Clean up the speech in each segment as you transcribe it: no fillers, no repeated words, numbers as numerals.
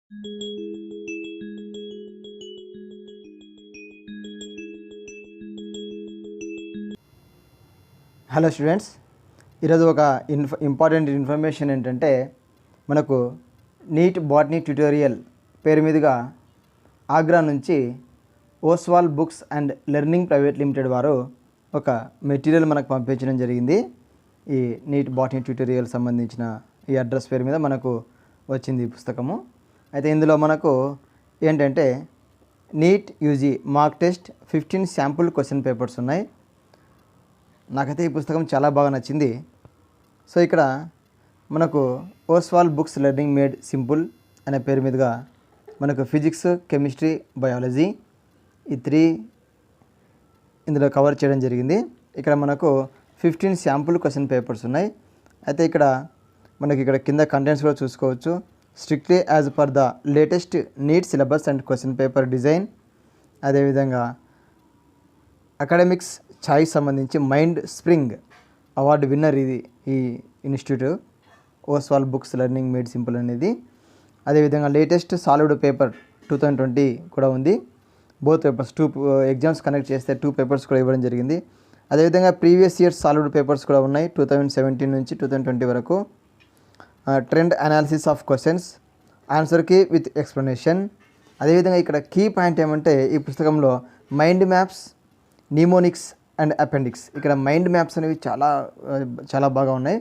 Hello students, ఈరోజు ఒక important information ఏంటంటే మనకు నీట్ బాటనీ ట్యుటోరియల్ పేరు మీదుగా ఆగ్రా నుంచి Oswal books and learning private limited వారు ఒక మెటీరియల్ మనకు పంపించడం జరిగింది. ఈ నీట్ బాటనీ ట్యుటోరియల్ సంబంధించిన ఈ అడ్రస్ పేరు మీద మనకు వచ్చింది ఈ పుస్తకము. అయితే ఇందులో మనకు ఏంటంటే NEET UG mark test 15 sample question papers ఉన్నాయి. నాకైతే ఈ పుస్తకం చాలా బాగా నచ్చింది. సో ఇక్కడ మనకు Oswal books learning made simple అనే పేరు మీదుగా మనకు ఫిజిక్స్, కెమిస్ట్రీ, బయాలజీ ఈ 3 ఇందులో కవర్ చేయడం జరిగింది. ఇక్కడ మనకు 15 శాంపుల్ క్వశ్చన్ పేపర్స్ ఉన్నాయి. అయితే ఇక్కడ మనకి ఇక్కడ కింద కంటెంట్స్ కూడా చూసుకోవచ్చు. Strictly as per the latest NEET syllabus and question paper design, అదేవిధంగా అకాడమిక్స్ ఛాయిస్ సంబంధించి మైండ్ స్ప్రింగ్ అవార్డు విన్నర్ ఇది ఈ institute Oswaal books learning made simple అనేది. అదేవిధంగా లేటెస్ట్ సాలిడ్ పేపర్ 2020 కూడా ఉంది. బోత్ పేపర్స్ 2 ఎగ్జామ్స్ కనెక్ట్ చేస్తే 2 పేపర్స్ కూడా ఇవ్వడం జరిగింది. అదేవిధంగా ప్రీవియస్ ఇయర్స్ సాలిడ్ పేపర్స్ కూడా ఉన్నాయి 2017 నుంచి 2020 వరకు. Trend analysis of questions, answer key with explanation. అదేవిధంగా ఇక్కడ కీ పాయింట్ ఏమంటే ఈ పుస్తకంలో mind maps, mnemonics and appendix. ఇక్కడ మైండ్ మ్యాప్స్ అనేవి చాలా బాగా ఉన్నాయి.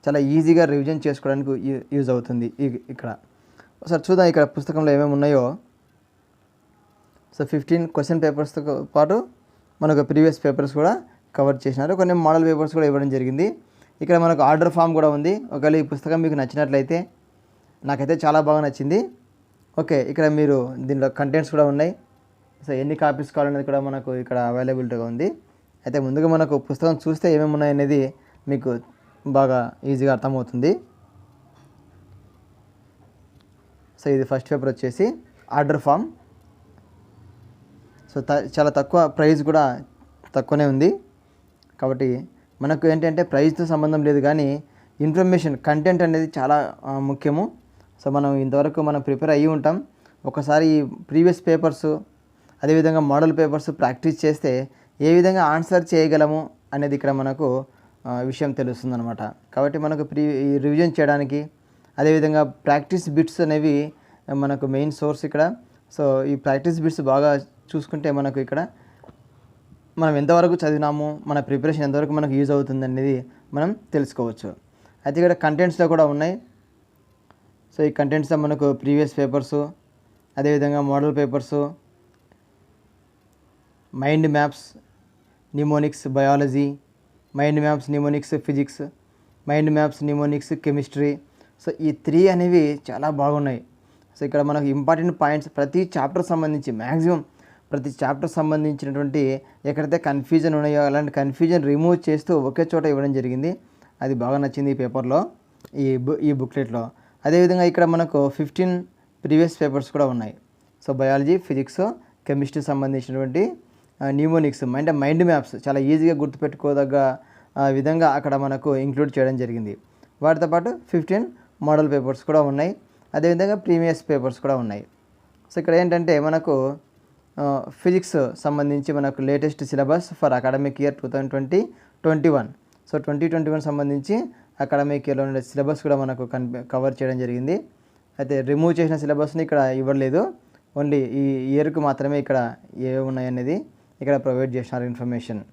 చాలా ఈజీగా రివిజన్ చేసుకోవడానికి యూజ్ అవుతుంది. ఇక్కడ ఒకసారి చూద్దాం ఇక్కడ పుస్తకంలో ఏమేమి ఉన్నాయో. సో 15 క్వశ్చన్ పేపర్స్తో పాటు మనకు ప్రీవియస్ పేపర్స్ కూడా కవర్ చేసినారు. కొన్ని మోడల్ పేపర్స్ కూడా ఇవ్వడం జరిగింది. ఇక్కడ మనకు ఆర్డర్ ఫామ్ కూడా ఉంది. ఒకవేళ ఈ పుస్తకం మీకు నచ్చినట్లయితే, నాకైతే చాలా బాగా నచ్చింది. ఓకే, ఇక్కడ మీరు దీంట్లో కంటెంట్స్ కూడా ఉన్నాయి. సో ఎన్ని కాపీస్ కావాలనేది కూడా మనకు ఇక్కడ అవైలబిలిటీగా ఉంది. అయితే ముందుగా మనకు పుస్తకం చూస్తే ఏమేమి ఉన్నాయనేది మీకు బాగా ఈజీగా అర్థమవుతుంది. సో ఇది ఫస్ట్ పేపర్ వచ్చేసి ఆర్డర్ ఫామ్. సో చాలా తక్కువ ప్రైస్ కూడా తక్కువనే ఉంది. కాబట్టి మనకు ఏంటంటే ప్రైస్తో సంబంధం లేదు, కానీ ఇన్ఫర్మేషన్ కంటెంట్ అనేది చాలా ముఖ్యము. సో మనం ఇంతవరకు మనం ప్రిపేర్ అయ్యి ఉంటాం. ఒకసారి ఈ ప్రీవియస్ పేపర్స్ అదేవిధంగా మోడల్ పేపర్స్ ప్రాక్టీస్ చేస్తే ఏ విధంగా ఆన్సర్ చేయగలము అనేది ఇక్కడ మనకు విషయం తెలుస్తుందన్నమాట. కాబట్టి మనకు ఈ రివిజన్ చేయడానికి అదేవిధంగా ప్రాక్టీస్ బిట్స్ అనేవి మనకు మెయిన్ సోర్స్ ఇక్కడ. సో ఈ ప్రాక్టీస్ బిట్స్ బాగా చూసుకుంటే మనకు ఇక్కడ మనం ఎంతవరకు చదివినాము, మన ప్రిపరేషన్ ఎంతవరకు మనకు యూజ్ అవుతుంది అనేది మనం తెలుసుకోవచ్చు. అయితే ఇక్కడ కంటెంట్స్లో కూడా ఉన్నాయి. సో ఈ కంటెంట్స్లో మనకు ప్రీవియస్ పేపర్సు, అదేవిధంగా model papers, mind maps, mnemonics biology, mind maps mnemonics physics, mind maps mnemonics chemistry. So ఈ 3 అనేవి చాలా బాగున్నాయి. సో ఇక్కడ మనకు ఇంపార్టెంట్ పాయింట్స్ ప్రతి చాప్టర్ సంబంధించి మ్యాక్సిమం ప్రతి చాప్టర్ సంబంధించినటువంటి ఎక్కడైతే కన్ఫ్యూజన్ ఉన్నాయో అలాంటి కన్ఫ్యూజన్ రిమూవ్ చేస్తూ ఒకే చోట ఇవ్వడం జరిగింది. అది బాగా నచ్చింది ఈ పేపర్లో, ఈ బుక్లెట్లో. అదేవిధంగా ఇక్కడ మనకు 15 ప్రీవియస్ పేపర్స్ కూడా ఉన్నాయి. సో బయాలజీ, ఫిజిక్స్, కెమిస్ట్రీ సంబంధించినటువంటి న్యూమోనిక్స్ అంటే మైండ్ మ్యాప్స్ చాలా ఈజీగా గుర్తుపెట్టుకోదగ్గ విధంగా అక్కడ మనకు ఇంక్లూడ్ చేయడం జరిగింది. వాటితో పాటు 15 మోడల్ పేపర్స్ కూడా ఉన్నాయి. అదేవిధంగా ప్రీవియస్ పేపర్స్ కూడా ఉన్నాయి. సో ఇక్కడ ఏంటంటే మనకు ఫిజిక్స్ సంబంధించి మనకు latest syllabus for academic year 2020-21. So 2021 సంబంధించి అకాడమిక్ ఇయర్లో ఉండే సిలబస్ కూడా మనకు కవర్ చేయడం జరిగింది. అయితే రిమూవ్ చేసిన సిలబస్ని ఇక్కడ ఇవ్వలేదు, ఓన్లీ ఈ ఇయర్కు మాత్రమే ఇక్కడ ఏవి ఉన్నాయనేది ఇక్కడ ప్రొవైడ్ చేసినారు ఇన్ఫర్మేషన్.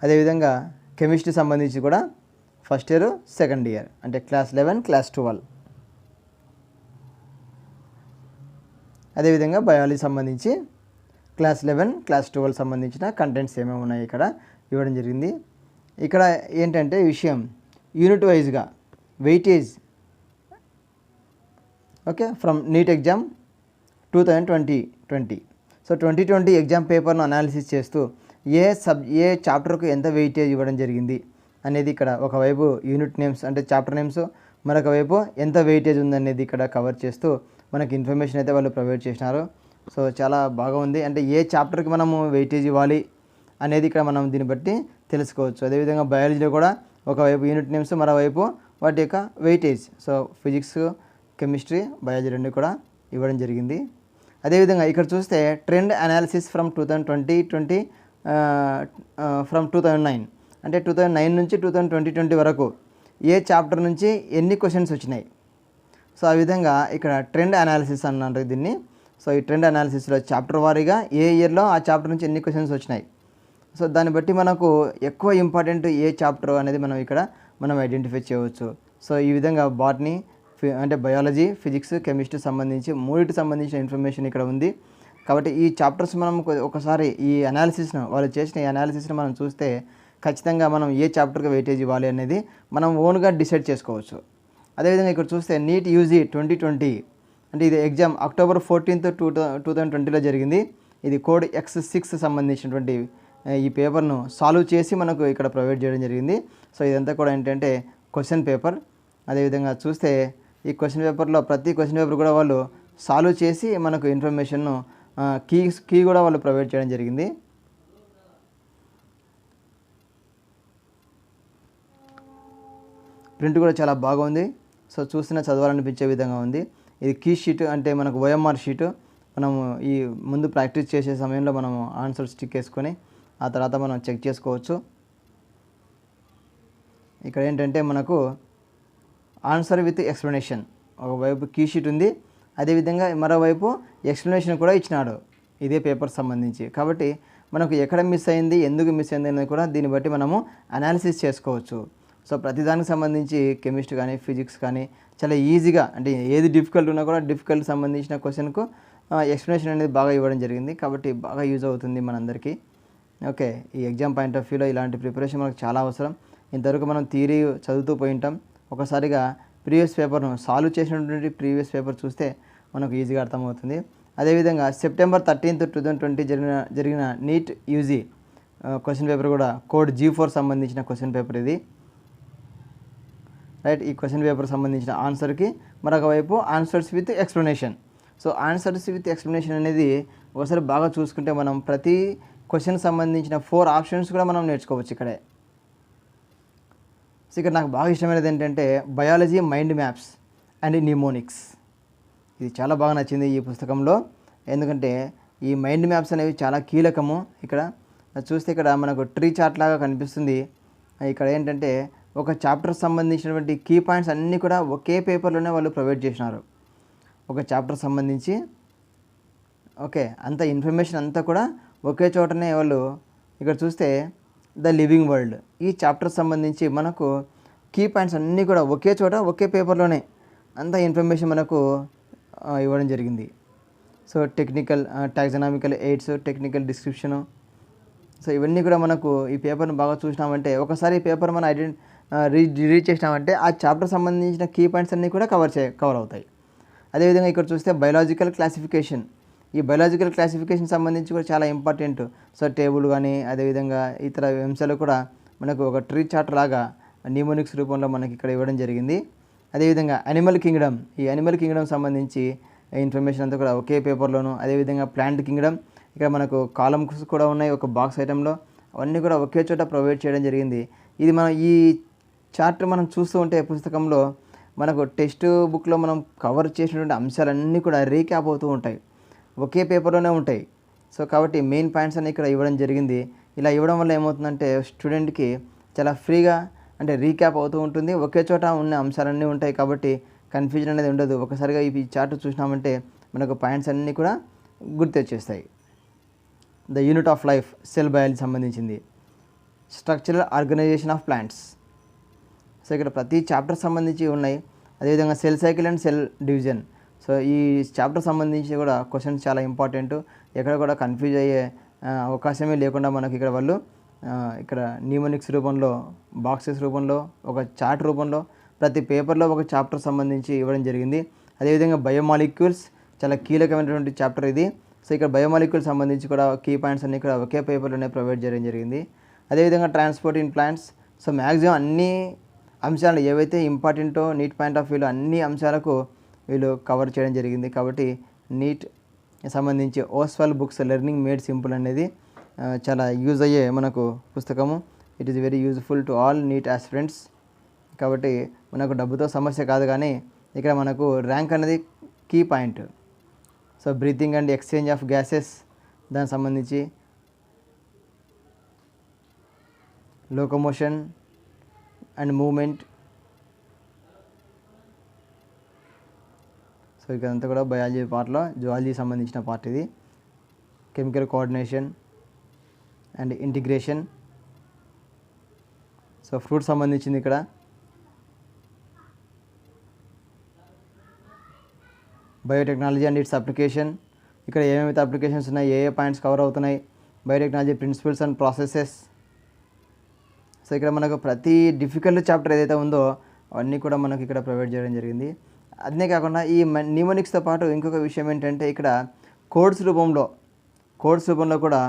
అదేవిధంగా కెమిస్ట్రీ సంబంధించి కూడా ఫస్ట్ ఇయర్, సెకండ్ ఇయర్ అంటే క్లాస్ 11, క్లాస్ 12. అదేవిధంగా బయాలజీ సంబంధించి క్లాస్ 11, క్లాస్ 12 సంబంధించిన కంటెంట్స్ ఏమేమి ఉన్నాయి ఇక్కడ ఇవ్వడం జరిగింది. ఇక్కడ ఏంటంటే విషయం యూనిట్ వైజ్గా weightage okay from NEET exam 2020. So 2020 exam పేపర్ను అనాలిసిస్ చేస్తూ ఏ చాప్టర్కు ఎంత వెయిటేజ్ ఇవ్వడం జరిగింది అనేది ఇక్కడ ఒకవైపు యూనిట్ నేమ్స్ అంటే చాప్టర్ నేమ్స్, మరొక వైపు ఎంత వెయిటేజ్ ఉందనేది ఇక్కడ కవర్ చేస్తూ మనకి ఇన్ఫర్మేషన్ అయితే వాళ్ళు ప్రొవైడ్ చేసినారు. సో చాలా బాగా ఉంది. అంటే ఏ చాప్టర్కి మనము వెయిటేజ్ ఇవ్వాలి అనేది ఇక్కడ మనం దీన్ని బట్టి తెలుసుకోవచ్చు. అదేవిధంగా బయాలజీలో కూడా ఒకవైపు యూనిట్ నేమ్స్, మరోవైపు వాటి యొక్క weightage. So physics, chemistry, biology రెండు కూడా ఇవ్వడం జరిగింది. అదేవిధంగా ఇక్కడ చూస్తే ట్రెండ్ అనాలిసిస్ ఫ్రమ్ 2020 ఫ్రమ్ 2009 అంటే 2009 నుంచి 2020 వరకు ఏ చాప్టర్ నుంచి ఎన్ని క్వశ్చన్స్ వచ్చినాయి. సో ఆ విధంగా ఇక్కడ ట్రెండ్ అనాలిసిస్ అన్నారు దీన్ని. సో ఈ ట్రెండ్ అనాలిసిస్లో చాప్టర్ వారీగా ఏ ఇయర్లో ఆ చాప్టర్ నుంచి ఎన్ని క్వశ్చన్స్ వచ్చినాయి, సో దాన్ని బట్టి మనకు ఎక్కువ ఇంపార్టెంట్ ఏ చాప్టర్ అనేది మనం ఐడెంటిఫై చేయవచ్చు. సో ఈ విధంగా బాటనీ అంటే బయాలజీ, ఫిజిక్స్, కెమిస్ట్రీ సంబంధించి మూడింటికి సంబంధించిన ఇన్ఫర్మేషన్ ఇక్కడ ఉంది. కాబట్టి ఈ చాప్టర్స్ మనం ఒకసారి ఈ అనాలిసిస్ను వాళ్ళు చేసిన ఈ అనాలిసిస్ను మనం చూస్తే ఖచ్చితంగా మనం ఏ చాప్టర్కి వెయిటేజ్ ఇవ్వాలి అనేది మనం ఓన్గా డిసైడ్ చేసుకోవచ్చు. అదేవిధంగా ఇక్కడ చూస్తే నీట్ యూజీ 2020 అంటే ఇది ఎగ్జామ్ అక్టోబర్ 14th 2020లో జరిగింది. ఇది కోడ్ X6 సంబంధించినటువంటి ఈ పేపర్ను సాల్వ్ చేసి మనకు ఇక్కడ ప్రొవైడ్ చేయడం జరిగింది. సో ఇదంతా కూడా ఏంటంటే క్వశ్చన్ పేపర్. అదేవిధంగా చూస్తే ఈ క్వశ్చన్ పేపర్లో ప్రతి క్వశ్చన్ పేపర్ కూడా వాళ్ళు సాల్వ్ చేసి మనకు ఇన్ఫర్మేషన్ను కీ కూడా వాళ్ళు ప్రొవైడ్ చేయడం జరిగింది. ప్రింట్ కూడా చాలా బాగుంది. సో చూస్తున్న చదవాలనిపించే విధంగా ఉంది. ఇది కీ షీట్ అంటే మనకు OMR షీటు. మనము ఈ ముందు ప్రాక్టీస్ చేసే సమయంలో మనము ఆన్సర్ స్టిక్ వేసుకొని ఆ తర్వాత మనం చెక్ చేసుకోవచ్చు. ఇక్కడ ఏంటంటే మనకు ఆన్సర్ విత్ ఎక్స్ప్లెనేషన్, ఒకవైపు కీ షీట్ ఉంది, అదేవిధంగా మరోవైపు ఎక్స్ప్లెనేషన్ కూడా ఇచ్చినాడు ఇదే పేపర్ సంబంధించి. కాబట్టి మనకు ఎక్కడ మిస్ అయింది, ఎందుకు మిస్ అయింది అనేది కూడా దీన్ని బట్టి మనము అనాలిసిస్ చేసుకోవచ్చు. సో ప్రతిదానికి సంబంధించి కెమిస్ట్రీ కానీ ఫిజిక్స్ కానీ చాలా ఈజీగా అంటే ఏది డిఫికల్ట్ ఉన్నా కూడా డిఫికల్ట్ సంబంధించిన క్వశ్చన్కు ఎక్స్ప్లెనేషన్ అనేది బాగా ఇవ్వడం జరిగింది. కాబట్టి బాగా యూజ్ అవుతుంది మనందరికీ. ఓకే, ఈ ఎగ్జామ్ పాయింట్ ఆఫ్ వ్యూలో ఇలాంటి ప్రిపరేషన్ మనకు చాలా అవసరం. ఇంతవరకు మనం థియరీ చదువుతూ పోయి ఉంటాం. ఒకసారిగా ప్రీవియస్ పేపర్ను సాల్వ్ చేసినటువంటి ప్రీవియస్ పేపర్ చూస్తే మనకు ఈజీగా అర్థమవుతుంది. అదేవిధంగా సెప్టెంబర్ 13th 2020 జరిగిన నీట్ యూజీ క్వశ్చన్ పేపర్ కూడా కోడ్ G4 సంబంధించిన క్వశ్చన్ పేపర్ ఇది. రైట్, ఈ క్వశ్చన్ పేపర్ సంబంధించిన ఆన్సర్కి మరొక వైపు answers with explanation. So answers with explanation అనేది ఒకసారి బాగా చూసుకుంటే మనం ప్రతి క్వశ్చన్ సంబంధించిన 4 ఆప్షన్స్ కూడా మనం నేర్చుకోవచ్చు ఇక్కడే. సో ఇక్కడ నాకు బాగా ఇష్టమైనది ఏంటంటే biology mind maps and mnemonics. ఇది చాలా బాగా నచ్చింది ఈ పుస్తకంలో. ఎందుకంటే ఈ మైండ్ మ్యాప్స్ అనేవి చాలా కీలకము. ఇక్కడ చూస్తే ఇక్కడ మనకు ట్రీ చార్ట్ లాగా కనిపిస్తుంది. ఇక్కడ ఏంటంటే ఒక చాప్టర్ సంబంధించినటువంటి కీ పాయింట్స్ అన్నీ కూడా ఒకే పేపర్లోనే వాళ్ళు ప్రొవైడ్ చేసినారు. ఒక చాప్టర్ సంబంధించి ఓకే అంత ఇన్ఫర్మేషన్ అంతా కూడా ఒకే చోటనే వాళ్ళు. ఇక్కడ చూస్తే ద లివింగ్ వరల్డ్ ఈ చాప్టర్ సంబంధించి మనకు కీ పాయింట్స్ అన్నీ కూడా ఒకే చోట ఒకే పేపర్లోనే అంత ఇన్ఫర్మేషన్ మనకు ఇవ్వడం జరిగింది. So technical taxonomical AIDS, technical description, so ఇవన్నీ కూడా మనకు ఈ పేపర్ను బాగా చూసినామంటే ఒకసారి ఈ పేపర్ మనం రీడ్ చేసినామంటే ఆ చాప్టర్ సంబంధించిన కీ పాయింట్స్ అన్నీ కూడా కవర్ అవుతాయి. అదేవిధంగా ఇక్కడ చూస్తే బయలాజికల్ క్లాసిఫికేషన్, ఈ బయలాజికల్ క్లాసిఫికేషన్ సంబంధించి కూడా చాలా ఇంపార్టెంట్. సో టేబుల్ కానీ అదేవిధంగా ఇతర అంశాలు కూడా మనకు ఒక ట్రీ చార్ట్ లాగా నిమోనిక్స్ రూపంలో మనకి ఇక్కడ ఇవ్వడం జరిగింది. అదేవిధంగా యానిమల్ కింగ్డమ్, ఈ యానిమల్ కింగ్డమ్ సంబంధించి ఇన్ఫర్మేషన్ అంతా కూడా ఒకే పేపర్లోను. అదేవిధంగా ప్లాంట్ కింగ్డమ్, ఇక్కడ మనకు కాలమ్స్ కూడా ఉన్నాయి ఒక బాక్స్ ఐటెంలో, అవన్నీ కూడా ఒకే చోట ప్రొవైడ్ చేయడం జరిగింది. ఇది మనం ఈ చార్ట్ మనం చూస్తూ ఉంటే పుస్తకంలో మనకు టెక్స్ట్ బుక్లో మనం కవర్ చేసినటువంటి అంశాలన్నీ కూడా రీక్యాప్ అవుతూ ఉంటాయి, ఒకే పేపర్లోనే ఉంటాయి. సో కాబట్టి మెయిన్ పాయింట్స్ అన్నీ ఇక్కడ ఇవ్వడం జరిగింది. ఇలా ఇవ్వడం వల్ల ఏమవుతుందంటే స్టూడెంట్కి చాలా ఫ్రీగా అంటే రీక్యాప్ అవుతూ ఉంటుంది, ఒకే చోట ఉన్న అంశాలన్నీ ఉంటాయి. కాబట్టి కన్ఫ్యూజన్ అనేది ఉండదు. ఒకసారిగా ఈ చార్ట్ చూసినామంటే మనకు పాయింట్స్ అన్నీ కూడా గుర్తొచ్చేస్తాయి. The unit of life cell biology సంబంధించింది. Structural organization of plants, so ఇక్కడ ప్రతి చాప్టర్ సంబంధించి ఉన్నాయి. అదేవిధంగా cell cycle and cell division, so ఈ చాప్టర్ సంబంధించి కూడా క్వశ్చన్స్ చాలా ఇంపార్టెంట్. ఎక్కడ కూడా కన్ఫ్యూజ్ అయ్యే అవకాశమే లేకుండా మనకి ఇక్కడ వాళ్ళు ఇక్కడ నిమోనిక్స్ రూపంలో, బాక్సెస్ రూపంలో, ఒక చార్ట్ రూపంలో ప్రతి పేపర్లో ఒక చాప్టర్ సంబంధించి ఇవ్వడం జరిగింది. అదేవిధంగా బయోమాలిక్యూల్స్ చాలా కీలకమైనటువంటి చాప్టర్ ఇది. సో ఇక్కడ బయోమాలిక్యూల్ సంబంధించి కూడా కీ పాయింట్స్ అన్నీ కూడా ఒకే పేపర్లోనే ప్రొవైడ్ చేయడం జరిగింది. అదేవిధంగా transport in plants, so maximum అన్ని అంశాలు ఏవైతే ఇంపార్టెంటో నీట్ పాయింట్ ఆఫ్ వ్యూలో అన్ని అంశాలకు వీళ్ళు కవర్ చేయడం జరిగింది. కాబట్టి నీట్ సంబంధించి Oswal books learning made simple అనేది చాలా యూజ్ అయ్యే మనకు పుస్తకము. It is very useful to all NEET aspirants. కాబట్టి మనకు డబ్బుతో సమస్య కాదు, కానీ ఇక్కడ మనకు ర్యాంక్ అనేది key point. So breathing and exchange of gases దానికి సంబంధించి, లోకోమోషన్ అండ్ మూమెంట్. సో ఇదంతా కూడా బయాలజీ పార్ట్లో జువాలజీ సంబంధించిన పార్ట్ ఇది. Chemical coordination and integration. So fruit సంబంధించింది ఇక్కడ. Biotechnology and its application. ఇక్కడ ఏమేమైతే అప్లికేషన్స్ ఉన్నాయి, ఏ పాయింట్స్ కవర్ అవుతున్నాయి, biotechnology principles and processes. So ఇక్కడ మనకు ప్రతి డిఫికల్ట్ చాప్టర్ ఏదైతే ఉందో అవన్నీ కూడా మనకు ఇక్కడ ప్రొవైడ్ చేయడం జరిగింది. అదే కాకుండా ఈ న్యూమోనిక్స్తో పాటు ఇంకొక విషయం ఏంటంటే ఇక్కడ కోడ్స్ రూపంలో కూడా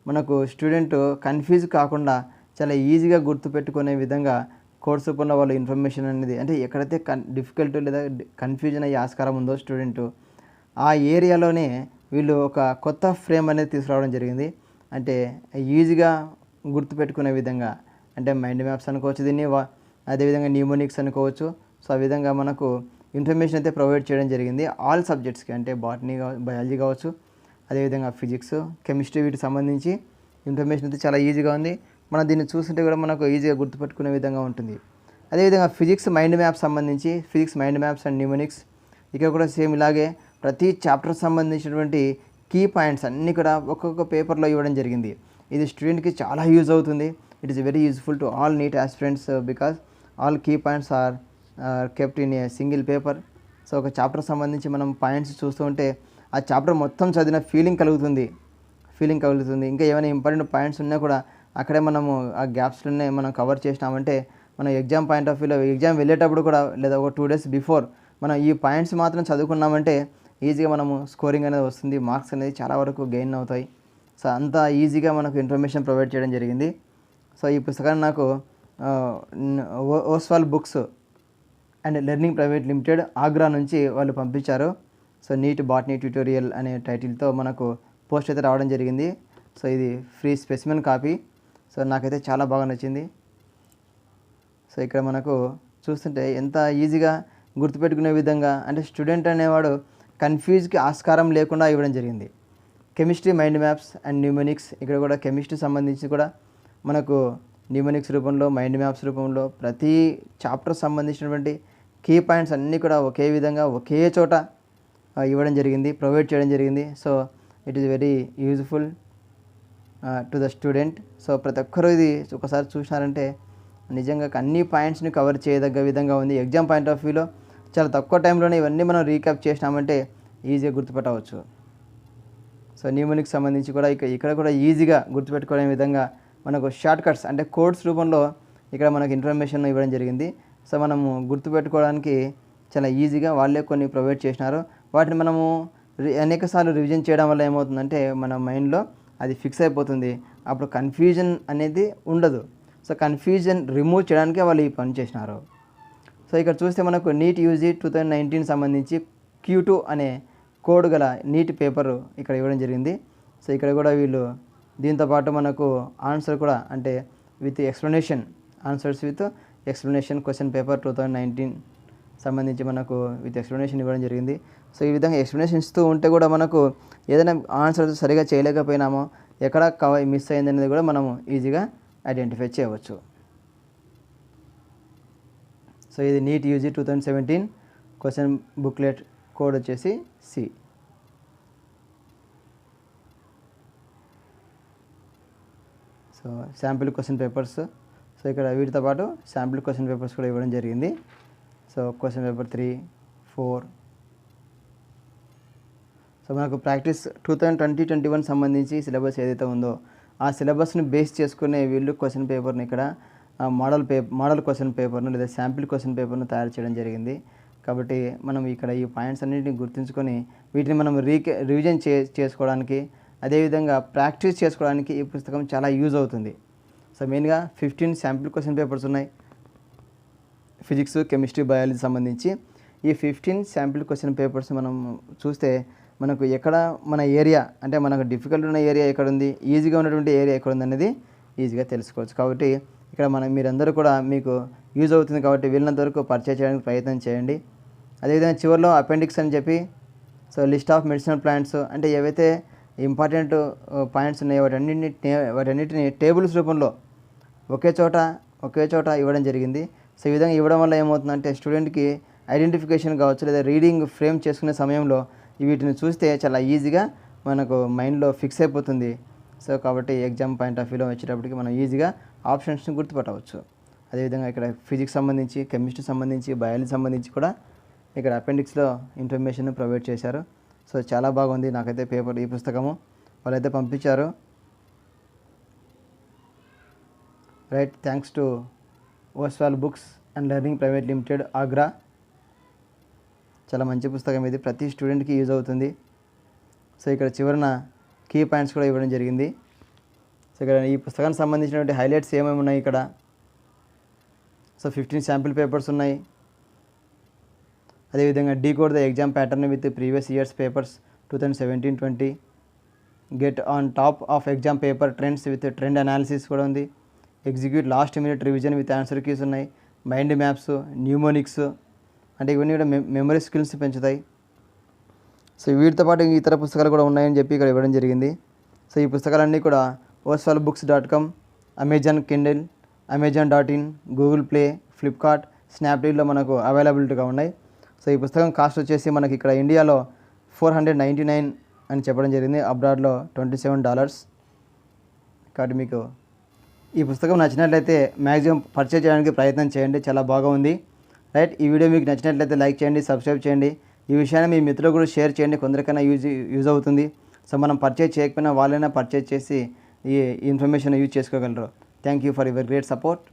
మనకు స్టూడెంట్ కన్ఫ్యూజ్ కాకుండా చాలా ఈజీగా గుర్తుపెట్టుకునే విధంగా కోడ్స్ రూపంలో వాళ్ళు ఇన్ఫర్మేషన్ అనేది, అంటే ఎక్కడైతే డిఫికల్ట్ లేదా కన్ఫ్యూజన్ అయ్యే ఆస్కారం ఉందో స్టూడెంట్, ఆ ఏరియాలోనే వీళ్ళు ఒక కొత్త ఫ్రేమ్ అనేది తీసుకురావడం జరిగింది. అంటే ఈజీగా గుర్తుపెట్టుకునే విధంగా, అంటే మైండ్ మ్యాప్స్ అనుకోవచ్చు దీన్ని, అదేవిధంగా న్యూమోనిక్స్ అనుకోవచ్చు. సో ఆ విధంగా మనకు ఇన్ఫర్మేషన్ అయితే ప్రొవైడ్ చేయడం జరిగింది ఆల్ సబ్జెక్ట్స్కి, అంటే బాటనీ బయాలజీ కావచ్చు, అదేవిధంగా ఫిజిక్స్, కెమిస్ట్రీ, వీటికి సంబంధించి ఇన్ఫర్మేషన్ అయితే చాలా ఈజీగా ఉంది. మనం దీన్ని చూస్తుంటే కూడా మనకు ఈజీగా గుర్తుపెట్టుకునే విధంగా ఉంటుంది. అదేవిధంగా ఫిజిక్స్ మైండ్ మ్యాప్స్ సంబంధించి, physics mind maps and mnemonics, ఇక్కడ కూడా సేమ్ ఇలాగే ప్రతి చాప్టర్ సంబంధించినటువంటి కీ పాయింట్స్ అన్నీ కూడా ఒక్కొక్క పేపర్లో ఇవ్వడం జరిగింది. ఇది స్టూడెంట్కి చాలా యూజ్ అవుతుంది. It is very useful to all NEET aspirants because all key points are kept in a single paper. So ఒక చాప్టర్ సంబంధించి మనం పాయింట్స్ చూస్తూ ఉంటే ఆ చాప్టర్ మొత్తం చదివిన ఫీలింగ్ కలుగుతుంది. ఇంకా ఏమైనా ఇంపార్టెంట్ పాయింట్స్ ఉన్నా కూడా అక్కడే మనము ఆ గ్యాప్స్లోనే మనం కవర్ చేసినామంటే మనం ఎగ్జామ్ పాయింట్ ఆఫ్ వ్యూలో ఎగ్జామ్ వెళ్ళేటప్పుడు కూడా లేదా ఒక 2 days బిఫోర్ మనం ఈ పాయింట్స్ మాత్రం చదువుకున్నామంటే ఈజీగా మనము స్కోరింగ్ అనేది వస్తుంది, మార్క్స్ అనేది చాలా వరకు గెయిన్ అవుతాయి. సో అంత ఈజీగా మనకు ఇన్ఫర్మేషన్ ప్రొవైడ్ చేయడం జరిగింది. సో ఈ పుస్తకాన్ని నాకు Oswal books and learning private limited Agra నుంచి వాళ్ళు పంపించారు. సో నీట్ బాటనీ ట్యూటోరియల్ అనే టైటిల్తో మనకు పోస్ట్ అయితే రావడం జరిగింది. సో ఇది ఫ్రీ స్పెసిమెన్ కాపీ. సో నాకైతే చాలా బాగా నచ్చింది. సో ఇక్కడ మనకు చూస్తుంటే ఎంత ఈజీగా గుర్తుపెట్టుకునే విధంగా, అంటే స్టూడెంట్ అనేవాడు కన్ఫ్యూజ్కి ఆస్కారం లేకుండా ఇవ్వడం జరిగింది. Chemistry mind maps and mnemonics, ఇక్కడ కూడా కెమిస్ట్రీ సంబంధించి కూడా మనకు న్యూమోనిక్స్ రూపంలో, మైండ్ మ్యాప్స్ రూపంలో ప్రతి చాప్టర్ సంబంధించినటువంటి కీ పాయింట్స్ అన్నీ కూడా ఒకే విధంగా ఒకే చోట ఇవ్వడం జరిగింది, ప్రొవైడ్ చేయడం జరిగింది. So it is very useful to the student. So ప్రతి ఒక్కరూ ఇది ఒకసారి చూసినారంటే నిజంగా అన్ని పాయింట్స్ని కవర్ చేయదగ్గ విధంగా ఉంది. ఎగ్జామ్ పాయింట్ ఆఫ్ వ్యూలో చాలా తక్కువ టైంలోనే ఇవన్నీ మనం రీక్యాప్ చేసినామంటే ఈజీగా గుర్తుపెట్టవచ్చు. సో న్యూమోనిక్స్ సంబంధించి కూడా ఇక్కడ కూడా ఈజీగా గుర్తుపెట్టుకునే విధంగా మనకు షార్ట్ కట్స్, అంటే కోడ్స్ రూపంలో ఇక్కడ మనకు ఇన్ఫర్మేషన్ ఇవ్వడం జరిగింది. సో మనము గుర్తుపెట్టుకోవడానికి చాలా ఈజీగా వాళ్ళే కొన్ని ప్రొవైడ్ చేసినారు. వాటిని మనము అనేకసార్లు రివిజన్ చేయడం వల్ల ఏమవుతుందంటే మన మైండ్లో అది ఫిక్స్ అయిపోతుంది. అప్పుడు కన్ఫ్యూజన్ అనేది ఉండదు. సో కన్ఫ్యూజన్ రిమూవ్ చేయడానికే వాళ్ళు ఈ పని చేసినారు. సో ఇక్కడ చూస్తే మనకు నీట్ యూజీ 2019 సంబంధించి Q2 అనే కోడ్ గల నీట్ పేపర్ ఇక్కడ ఇవ్వడం జరిగింది. సో ఇక్కడ కూడా వీళ్ళు దీంతోపాటు మనకు ఆన్సర్ కూడా, అంటే with explanation, answers with explanation question paper 2019 సంబంధించి మనకు విత్ ఎక్స్ప్లెనేషన్ ఇవ్వడం జరిగింది. సో ఈ విధంగా ఎక్స్ప్లెనేషన్ ఇస్తూ ఉంటే కూడా మనకు ఏదైనా ఆన్సర్ సరిగా చేయలేకపోయినామో, ఎక్కడ మిస్ అయింది అనేది కూడా మనము ఈజీగా ఐడెంటిఫై చేయవచ్చు. సో ఇది NEET UG 2017 question booklet code వచ్చేసి C. So sample question papers, so ఇక్కడ వీటితో పాటు శాంపిల్ క్వశ్చన్ పేపర్స్ కూడా ఇవ్వడం జరిగింది. So question paper 3, 4. సో మనకు ప్రాక్టీస్ 2020-21 సంబంధించి సిలబస్ ఏదైతే ఉందో ఆ సిలబస్ని బేస్ చేసుకునే వీళ్ళు క్వశ్చన్ పేపర్ని ఇక్కడ మోడల్ క్వశ్చన్ పేపర్ను లేదా శాంపిల్ క్వశ్చన్ పేపర్ను తయారు చేయడం జరిగింది. కాబట్టి మనం ఇక్కడ ఈ పాయింట్స్ అన్నింటినీ గుర్తుంచుకొని వీటిని మనం రివిజన్ చేసుకోవడానికి, అదేవిధంగా ప్రాక్టీస్ చేసుకోవడానికి ఈ పుస్తకం చాలా యూజ్ అవుతుంది. సో మెయిన్గా 15 శాంపిల్ క్వశ్చన్ పేపర్స్ ఉన్నాయి ఫిజిక్స్, కెమిస్ట్రీ, బయాలజీ సంబంధించి. ఈ 15 శాంపిల్ క్వశ్చన్ పేపర్స్ మనం చూస్తే మనకు ఎక్కడ మన ఏరియా, అంటే మనకు డిఫికల్ట్ ఉన్న ఏరియా ఎక్కడ ఉంది, ఈజీగా ఉన్నటువంటి ఏరియా ఎక్కడ ఉంది అనేది ఈజీగా తెలుసుకోవచ్చు. కాబట్టి ఇక్కడ మీరందరూ కూడా మీకు యూజ్ అవుతుంది కాబట్టి వీళ్ళంత వరకు పర్చేజ్ చేయడానికి ప్రయత్నం చేయండి. అదేవిధంగా చివరిలో అపెండిక్స్ అని చెప్పి so list of medicinal plants అంటే ఏవైతే ఇంపార్టెంట్ పాయింట్స్ ఉన్నాయో వాటన్నిటిని టేబుల్స్ రూపంలో ఒకే చోట ఇవ్వడం జరిగింది. సో ఈ విధంగా ఇవ్వడం వల్ల ఏమవుతుందంటే స్టూడెంట్కి ఐడెంటిఫికేషన్ కావచ్చు లేదా రీడింగ్ ఫ్రేమ్ చేసుకునే సమయంలో వీటిని చూస్తే చాలా ఈజీగా మనకు మైండ్లో ఫిక్స్ అయిపోతుంది. సో కాబట్టి ఎగ్జామ్ పాయింట్ ఆఫ్ వ్యూలో వచ్చేటప్పటికి మనం ఈజీగా ఆప్షన్స్ని గుర్తుపట్టవచ్చు. అదేవిధంగా ఇక్కడ ఫిజిక్స్ సంబంధించి, కెమిస్ట్రీ సంబంధించి, బయాలజీ సంబంధించి కూడా ఇక్కడ అపెండిక్స్లో ఇన్ఫర్మేషన్ ప్రొవైడ్ చేశారు. సో చాలా బాగుంది. నాకైతే ఈ పుస్తకము వాళ్ళైతే పంపించారు. Right, thanks to Oswal books and learning private limited, Agra. చాలా మంచి పుస్తకం ఇది, ప్రతి స్టూడెంట్కి యూజ్ అవుతుంది. సో ఇక్కడ చివరన కీ పాయింట్స్ కూడా ఇవ్వడం జరిగింది. సో ఇక్కడ ఈ పుస్తకానికి సంబంధించినటువంటి హైలైట్స్ ఏమేమి ఉన్నాయి ఇక్కడ. సో 15 శాంపిల్ పేపర్స్ ఉన్నాయి. అదేవిధంగా decode the exam pattern with previous years papers 2017-20, get on top of exam paper trends with trend analysis కూడా ఉంది. Execute last minute revision with answer keys ఉన్నాయి. మైండ్ మ్యాప్స్, న్యూమోనిక్స్ అంటే ఇవన్నీ కూడా memory skills పెంచుతాయి. So వీటితో పాటు ఇతర పుస్తకాలు కూడా ఉన్నాయని చెప్పి ఇక్కడ ఇవ్వడం జరిగింది. సో ఈ పుస్తకాలన్నీ కూడా osvalbooks.com, Amazon Kindle, amazon.in, Google Play, Flipkart, స్నాప్డీల్లో మనకు అవైలబిలిటీగా ఉన్నాయి. సో ఈ పుస్తకం కాస్ట్ వచ్చేసి మనకి ఇక్కడ ఇండియాలో $499 అని చెప్పడం జరిగింది, అబ్రాడ్లో $27. కాబట్టి మీకు ఈ పుస్తకం నచ్చినట్లయితే మ్యాక్సిమం పర్చేజ్ చేయడానికి ప్రయత్నం చేయండి, చాలా బాగుంది. రైట్, ఈ వీడియో మీకు నచ్చినట్లయితే లైక్ చేయండి, సబ్స్క్రైబ్ చేయండి. ఈ విషయాన్ని మీ మిత్రులకు కూడా షేర్ చేయండి, కొందరికైనా యూజ్ అవుతుంది. సో మనం పర్చేజ్ చేయకపోయినా వాళ్ళైనా పర్చేజ్ చేసి ఈ ఇన్ఫర్మేషన్ యూజ్ చేసుకోగలరు. Thank you for your great support.